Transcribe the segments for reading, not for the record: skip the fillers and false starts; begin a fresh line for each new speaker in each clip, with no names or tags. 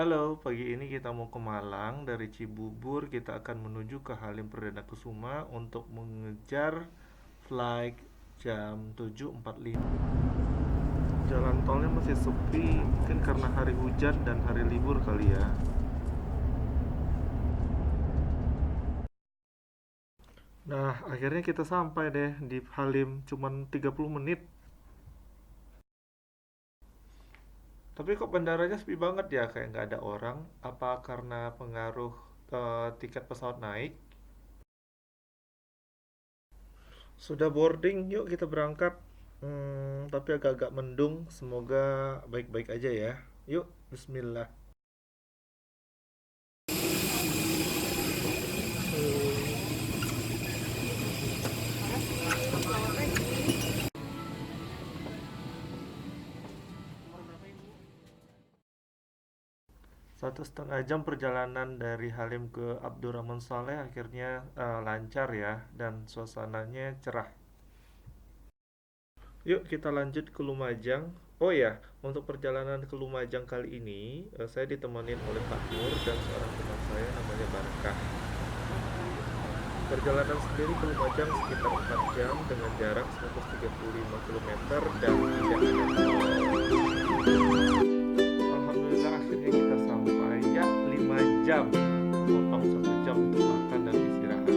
Halo, pagi ini kita mau ke Malang. Dari Cibubur kita akan menuju ke Halim Perdana Kusuma untuk mengejar flight jam 7.45. Jalan tolnya masih sepi, mungkin karena hari hujan dan hari libur kali ya. Nah, akhirnya kita sampai deh di Halim, cuman 30 menit. Tapi kok bandaranya sepi banget ya, kayak nggak ada orang. Apa karena pengaruh tiket pesawat naik? Sudah boarding, yuk kita berangkat. Tapi agak-agak mendung, semoga baik-baik aja ya. Yuk, bismillah. Satu setengah jam perjalanan dari Halim ke Abdurrahman Saleh akhirnya lancar ya, dan suasananya cerah. Yuk kita lanjut ke Lumajang. Oh ya, untuk perjalanan ke Lumajang kali ini, saya ditemenin oleh Pak Nur dan seorang teman saya namanya Barkah. Perjalanan sendiri ke Lumajang sekitar 4 jam dengan jarak 135 km dan tidak ada tol. Alhamdulillah akhirnya kita sampai ya 5 jam. Potong 1 jam untuk makan dan istirahat.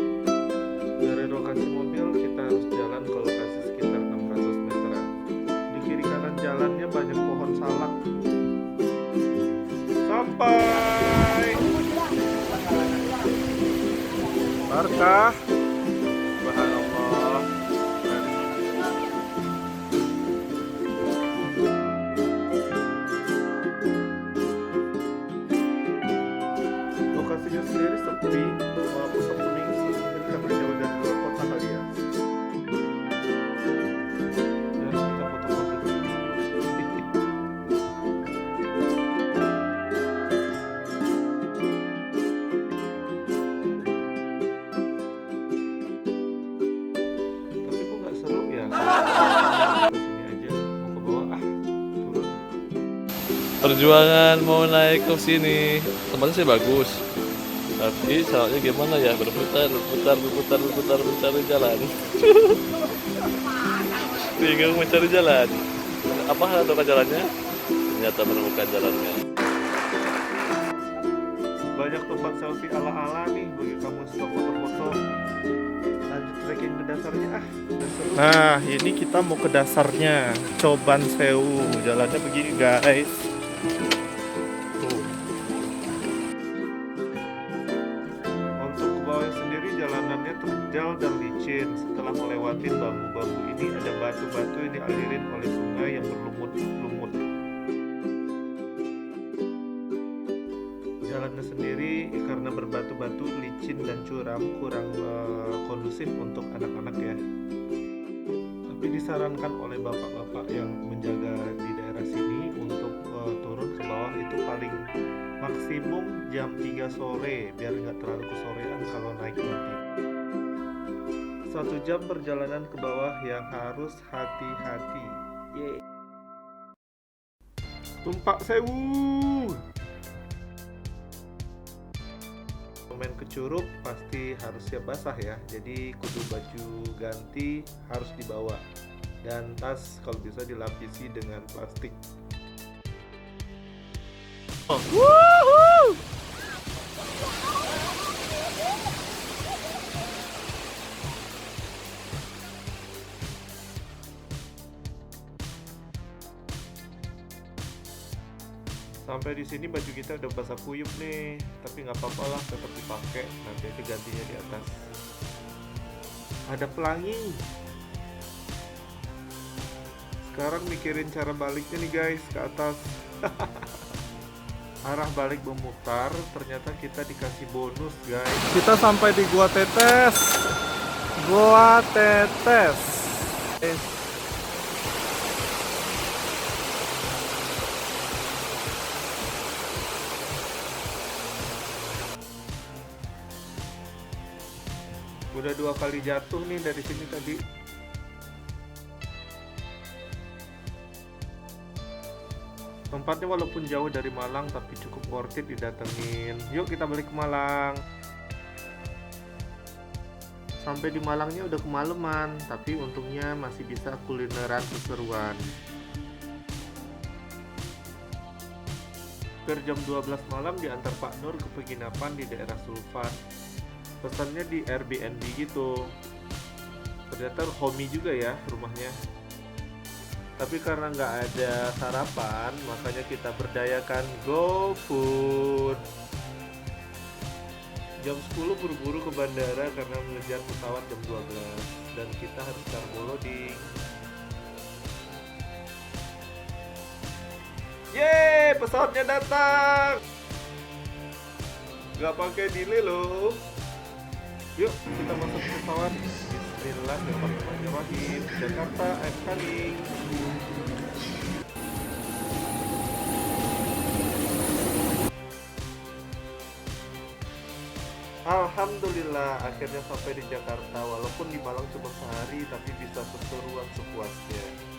Dari lokasi mobil kita harus jalan ke lokasi sekitar 600 meteran. Di kiri kanan jalannya banyak pohon salak. Sampai Barkah. Subhanallah. Lokasinya sendiri sepi, pusat kuning mungkin karena jauh dari luar kota kali ya. Dan kita foto-foto dulu. Tapi kok nggak seru ya? Ke sini aja, mau ke bawah turun.
Perjuangan mau naik ke sini tempatnya sih bagus, tapi caranya gimana ya, berputar berputar berputar berputar mencari jalan. Bingung mencari jalan, apa ada jalannya, ternyata menemukan jalannya.
Banyak tempat selfie ala-ala nih bagi kamu suka foto-foto. Lanjut trekking ke dasarnya udah seru. Nah, ini kita mau ke dasarnya, Coban Sewu. Jalannya begini, guys. Tuh. Untuk ke bawah sendiri jalanannya terjal dan licin. Setelah melewati bambu-bambu ini ada batu-batu yang dialirin oleh sungai yang berlumut-lumut. Jalannya sendiri karena berbatu-batu, licin dan curam kurang kondusif untuk anak-anak ya. Tapi disarankan oleh bapak-bapak yang menjaga di daerah sini untuk turun ke bawah itu paling maksimum jam 3 sore biar nggak terlalu kesorean kalau naik nanti. 1 jam perjalanan ke bawah yang harus hati-hati. Yeay. Tumpak Sewu. Main ke Curug pasti harus siap basah ya, jadi kudu baju ganti harus dibawa dan tas kalau bisa dilapisi dengan plastik. Sampai di sini baju kita udah basah kuyup nih, tapi nggak apa-apa lah, tetap dipakai. Nanti aja gantinya di atas. Ada pelangi. Sekarang mikirin cara baliknya nih guys, ke atas. Arah balik memutar, ternyata kita dikasih bonus guys. Kita sampai di Gua Tetes. Gua Tetes. Udah 2 kali jatuh nih dari sini tadi. Tempatnya walaupun jauh dari Malang tapi cukup worth it didatengin. Yuk kita balik ke Malang. Sampai di Malangnya udah kemalaman, tapi untungnya masih bisa kulineran seseruan. Per jam 12 malam diantar Pak Nur ke penginapan di daerah Sulfat. Pesannya di Airbnb gitu. Ternyata homey juga ya rumahnya. Tapi karena nggak ada sarapan, makanya kita berdayakan GoFood. Jam 10 buru-buru ke bandara karena mengejar pesawat jam 12. Dan kita harus cargo loading. Yeay, pesawatnya datang. Nggak pakai delay loh. Yuk, kita masuk ke pesawat. Bismillahirrahmanirrahim. Jakarta, I'm coming. Alhamdulillah, akhirnya sampai di Jakarta. Walaupun di Malang cuma sehari, tapi bisa seseruan sepuasnya.